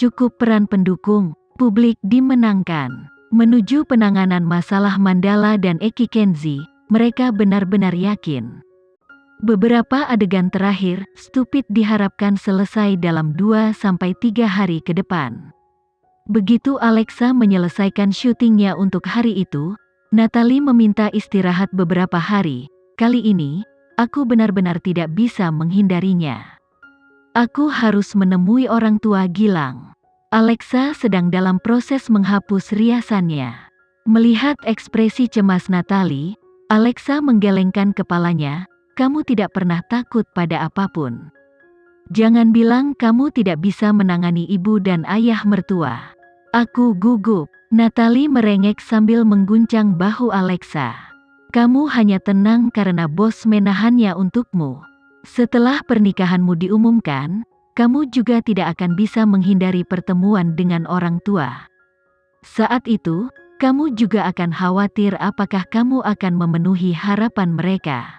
cukup peran pendukung, publik dimenangkan. Menuju penanganan masalah Mandala dan Eki Kenzi, mereka benar-benar yakin. Beberapa adegan terakhir, Stupid diharapkan selesai dalam 2-3 hari ke depan. Begitu Alexa menyelesaikan syutingnya untuk hari itu, Natalie meminta istirahat beberapa hari. Kali ini, aku benar-benar tidak bisa menghindarinya. Aku harus menemui orang tua Gilang. Alexa sedang dalam proses menghapus riasannya. Melihat ekspresi cemas Natalie, Alexa menggelengkan kepalanya. Kamu tidak pernah takut pada apapun. Jangan bilang kamu tidak bisa menangani ibu dan ayah mertua. Aku gugup. Natalie merengek sambil mengguncang bahu Alexa. Kamu hanya tenang karena bos menahannya untukmu. Setelah pernikahanmu diumumkan, kamu juga tidak akan bisa menghindari pertemuan dengan orang tua. Saat itu, kamu juga akan khawatir apakah kamu akan memenuhi harapan mereka.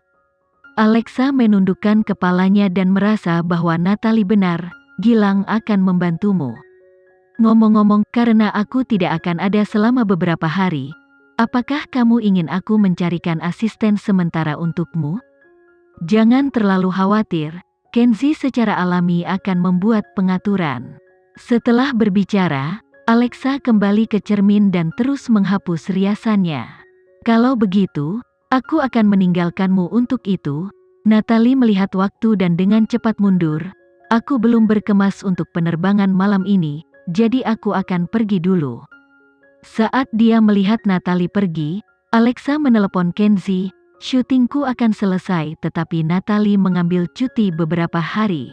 Alexa menundukkan kepalanya dan merasa bahwa Natalie benar, Gilang akan membantumu. Ngomong-ngomong, karena aku tidak akan ada selama beberapa hari, apakah kamu ingin aku mencarikan asisten sementara untukmu? Jangan terlalu khawatir. Kenzi secara alami akan membuat pengaturan. Setelah berbicara, Alexa kembali ke cermin dan terus menghapus riasannya. Kalau begitu, aku akan meninggalkanmu untuk itu. Natalie melihat waktu dan dengan cepat mundur. Aku belum berkemas untuk penerbangan malam ini, jadi aku akan pergi dulu. Saat dia melihat Natalie pergi, Alexa menelepon Kenzi. Syutingku akan selesai, tetapi Natalie mengambil cuti beberapa hari.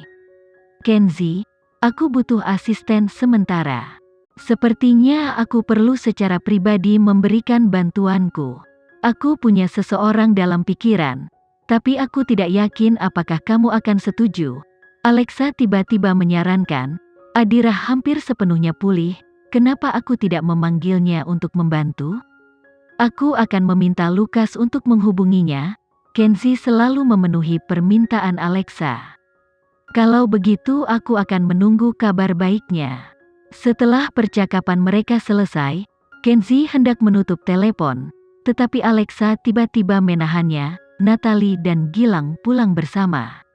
Kenzi, aku butuh asisten sementara. Sepertinya aku perlu secara pribadi memberikan bantuanku. Aku punya seseorang dalam pikiran, tapi aku tidak yakin apakah kamu akan setuju. Alexa tiba-tiba menyarankan, Adira hampir sepenuhnya pulih, kenapa aku tidak memanggilnya untuk membantu? Aku akan meminta Lukas untuk menghubunginya. Kenzi selalu memenuhi permintaan Alexa. Kalau begitu aku akan menunggu kabar baiknya. Setelah percakapan mereka selesai, Kenzi hendak menutup telepon, tetapi Alexa tiba-tiba menahannya. Natalie dan Gilang pulang bersama.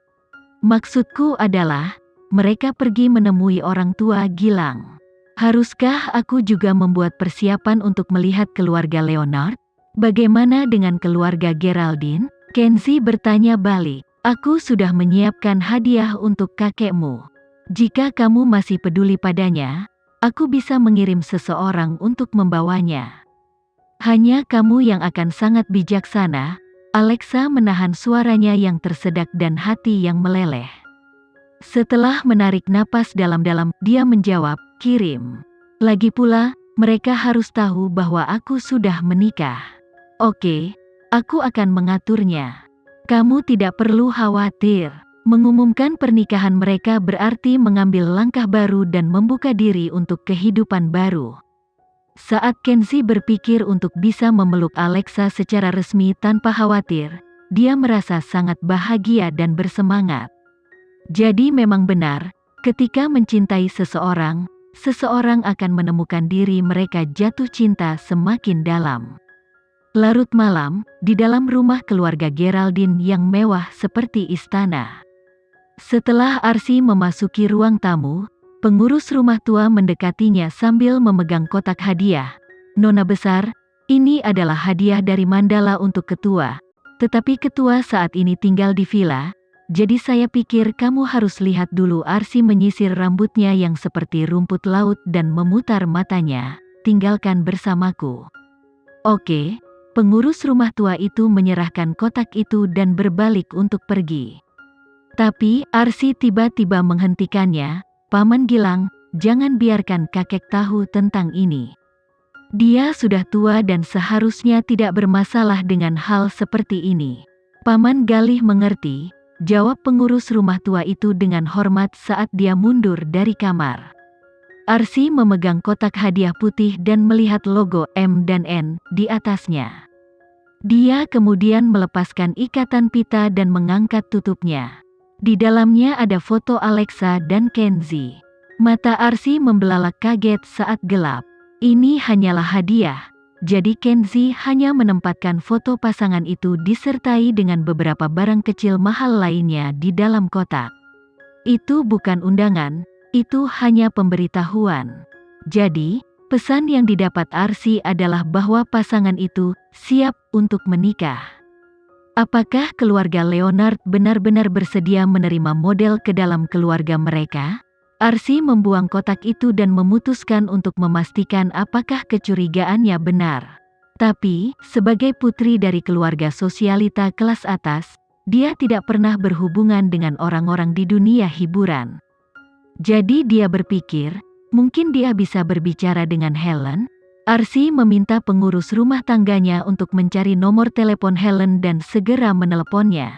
Maksudku adalah, mereka pergi menemui orang tua Gilang. Haruskah aku juga membuat persiapan untuk melihat keluarga Leonard? Bagaimana dengan keluarga Geraldine? Kenzi bertanya balik. Aku sudah menyiapkan hadiah untuk kakekmu. Jika kamu masih peduli padanya, aku bisa mengirim seseorang untuk membawanya. Hanya kamu yang akan sangat bijaksana. Alexa menahan suaranya yang tersedak dan hati yang meleleh. Setelah menarik napas dalam-dalam, dia menjawab, kirim. Lagi pula, mereka harus tahu bahwa aku sudah menikah. Oke, aku akan mengaturnya. Kamu tidak perlu khawatir. Mengumumkan pernikahan mereka berarti mengambil langkah baru dan membuka diri untuk kehidupan baru. Saat Kenzi berpikir untuk bisa memeluk Alexa secara resmi tanpa khawatir, dia merasa sangat bahagia dan bersemangat. Jadi memang benar, ketika mencintai seseorang, seseorang akan menemukan diri mereka jatuh cinta semakin dalam. Larut malam, di dalam rumah keluarga Geraldine yang mewah seperti istana. Setelah Arsy memasuki ruang tamu, pengurus rumah tua mendekatinya sambil memegang kotak hadiah. Nona besar, ini adalah hadiah dari Mandala untuk ketua. Tetapi ketua saat ini tinggal di villa. Jadi saya pikir kamu harus lihat dulu. Arsy menyisir rambutnya yang seperti rumput laut dan memutar matanya. Tinggalkan bersamaku. Oke, pengurus rumah tua itu menyerahkan kotak itu dan berbalik untuk pergi. Tapi Arsy tiba-tiba menghentikannya. Paman Gilang, jangan biarkan kakek tahu tentang ini. Dia sudah tua dan seharusnya tidak bermasalah dengan hal seperti ini. Paman Galih mengerti. Jawab pengurus rumah tua itu dengan hormat saat dia mundur dari kamar. Arsy memegang kotak hadiah putih dan melihat logo M dan N di atasnya. Dia kemudian melepaskan ikatan pita dan mengangkat tutupnya. Di dalamnya ada foto Alexa dan Kenzi. Mata Arsy membelalak kaget saat gelap. Ini hanyalah hadiah. Jadi Kenzi hanya menempatkan foto pasangan itu disertai dengan beberapa barang kecil mahal lainnya di dalam kotak. Itu bukan undangan, itu hanya pemberitahuan. Jadi, pesan yang didapat Arsy adalah bahwa pasangan itu siap untuk menikah. Apakah keluarga Leonard benar-benar bersedia menerima model ke dalam keluarga mereka? Arsy membuang kotak itu dan memutuskan untuk memastikan apakah kecurigaannya benar. Tapi, sebagai putri dari keluarga sosialita kelas atas, dia tidak pernah berhubungan dengan orang-orang di dunia hiburan. Jadi dia berpikir, mungkin dia bisa berbicara dengan Helen. Arsy meminta pengurus rumah tangganya untuk mencari nomor telepon Helen dan segera meneleponnya.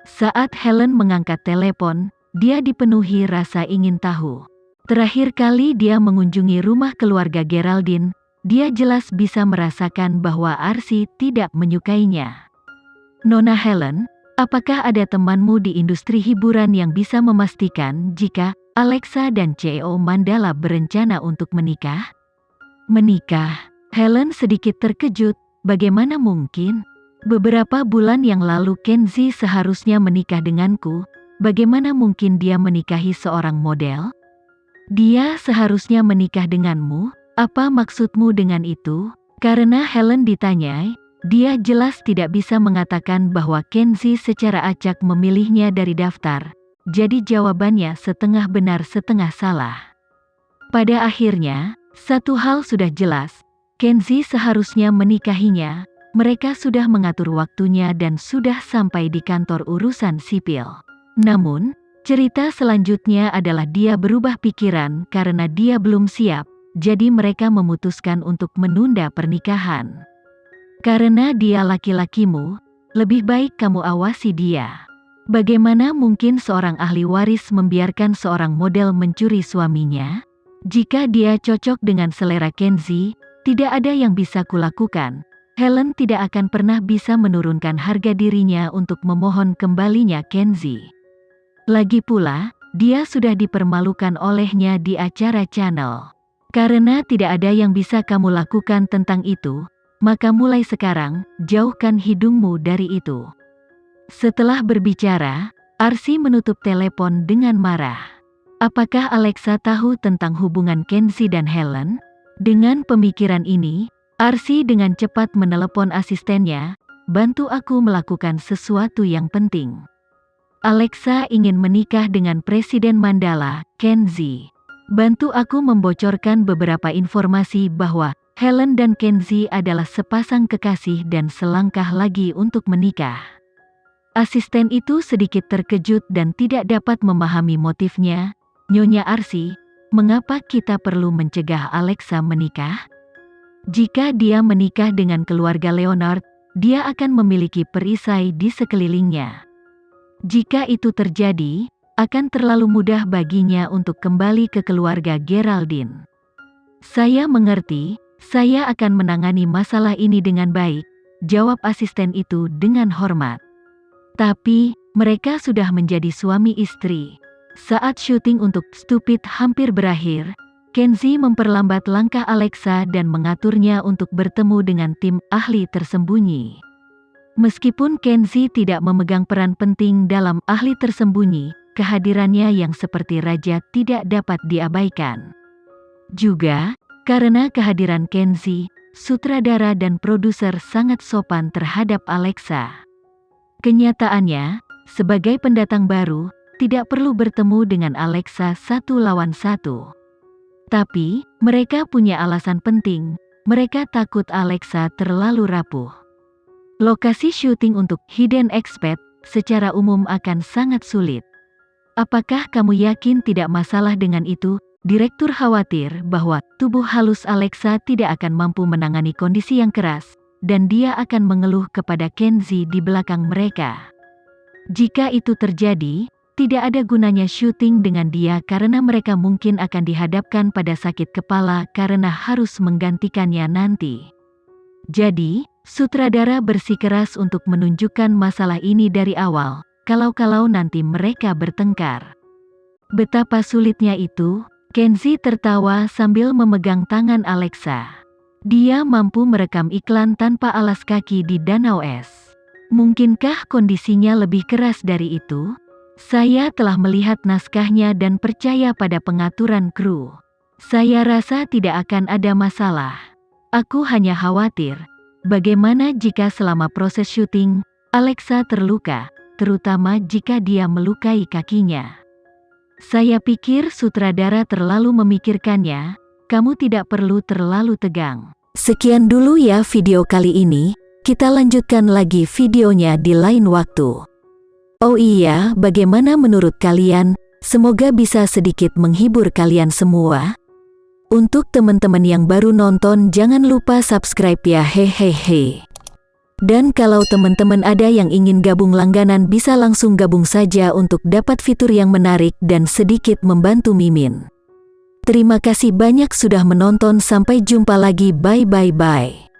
Saat Helen mengangkat telepon, dia dipenuhi rasa ingin tahu. Terakhir kali dia mengunjungi rumah keluarga Geraldine, dia jelas bisa merasakan bahwa Arsy tidak menyukainya. Nona Helen, apakah ada temanmu di industri hiburan yang bisa memastikan jika Alexa dan CEO Mandala berencana untuk menikah? Menikah? Helen sedikit terkejut, bagaimana mungkin? Beberapa bulan yang lalu Kenzi seharusnya menikah denganku, bagaimana mungkin dia menikahi seorang model? Dia seharusnya menikah denganmu, apa maksudmu dengan itu? Karena Helen ditanyai, dia jelas tidak bisa mengatakan bahwa Kenzi secara acak memilihnya dari daftar, jadi jawabannya setengah benar setengah salah. Pada akhirnya, satu hal sudah jelas, Kenzi seharusnya menikahinya, mereka sudah mengatur waktunya dan sudah sampai di kantor urusan sipil. Namun, cerita selanjutnya adalah dia berubah pikiran karena dia belum siap, jadi mereka memutuskan untuk menunda pernikahan. Karena dia laki-lakimu, lebih baik kamu awasi dia. Bagaimana mungkin seorang ahli waris membiarkan seorang model mencuri suaminya? Jika dia cocok dengan selera Kenzi, tidak ada yang bisa kulakukan. Helen tidak akan pernah bisa menurunkan harga dirinya untuk memohon kembalinya Kenzi. Lagi pula, dia sudah dipermalukan olehnya di acara channel. Karena tidak ada yang bisa kamu lakukan tentang itu, maka mulai sekarang, jauhkan hidungmu dari itu. Setelah berbicara, Arsy menutup telepon dengan marah. Apakah Alexa tahu tentang hubungan Kenzi dan Helen? Dengan pemikiran ini, Arsy dengan cepat menelepon asistennya, bantu aku melakukan sesuatu yang penting. Alexa ingin menikah dengan Presiden Mandala, Kenzi. Bantu aku membocorkan beberapa informasi bahwa Helen dan Kenzi adalah sepasang kekasih dan selangkah lagi untuk menikah. Asisten itu sedikit terkejut dan tidak dapat memahami motifnya. Nyonya Arsy, mengapa kita perlu mencegah Alexa menikah? Jika dia menikah dengan keluarga Leonard, dia akan memiliki perisai di sekelilingnya. Jika itu terjadi, akan terlalu mudah baginya untuk kembali ke keluarga Geraldine. Saya mengerti. Saya akan menangani masalah ini dengan baik, jawab asisten itu dengan hormat. Tapi, mereka sudah menjadi suami istri. Saat syuting untuk Stupid hampir berakhir, Kenzi memperlambat langkah Alexa dan mengaturnya untuk bertemu dengan tim ahli tersembunyi. Meskipun Kenzi tidak memegang peran penting dalam ahli tersembunyi, kehadirannya yang seperti raja tidak dapat diabaikan. Juga, karena kehadiran Kenzi, sutradara dan produser sangat sopan terhadap Alexa. Kenyataannya, sebagai pendatang baru, tidak perlu bertemu dengan Alexa satu lawan satu. Tapi, mereka punya alasan penting, mereka takut Alexa terlalu rapuh. Lokasi syuting untuk Hidden Expat secara umum akan sangat sulit. Apakah kamu yakin tidak masalah dengan itu? Direktur khawatir bahwa tubuh halus Alexa tidak akan mampu menangani kondisi yang keras, dan dia akan mengeluh kepada Kenzi di belakang mereka. Jika itu terjadi, tidak ada gunanya syuting dengan dia karena mereka mungkin akan dihadapkan pada sakit kepala karena harus menggantikannya nanti. Jadi, sutradara bersikeras untuk menunjukkan masalah ini dari awal, kalau-kalau nanti mereka bertengkar. Betapa sulitnya itu, Kenzi tertawa sambil memegang tangan Alexa. Dia mampu merekam iklan tanpa alas kaki di danau es. Mungkinkah kondisinya lebih keras dari itu? Saya telah melihat naskahnya dan percaya pada pengaturan kru. Saya rasa tidak akan ada masalah. Aku hanya khawatir, bagaimana jika selama proses syuting, Alexa terluka, terutama jika dia melukai kakinya. Saya pikir sutradara terlalu memikirkannya, kamu tidak perlu terlalu tegang. Sekian dulu ya video kali ini, kita lanjutkan lagi videonya di lain waktu. Oh iya, bagaimana menurut kalian? Semoga bisa sedikit menghibur kalian semua. Untuk teman-teman yang baru nonton jangan lupa subscribe ya hehehe. Dan kalau teman-teman ada yang ingin gabung langganan bisa langsung gabung saja untuk dapat fitur yang menarik dan sedikit membantu Mimin. Terima kasih banyak sudah menonton, sampai jumpa lagi, bye bye bye.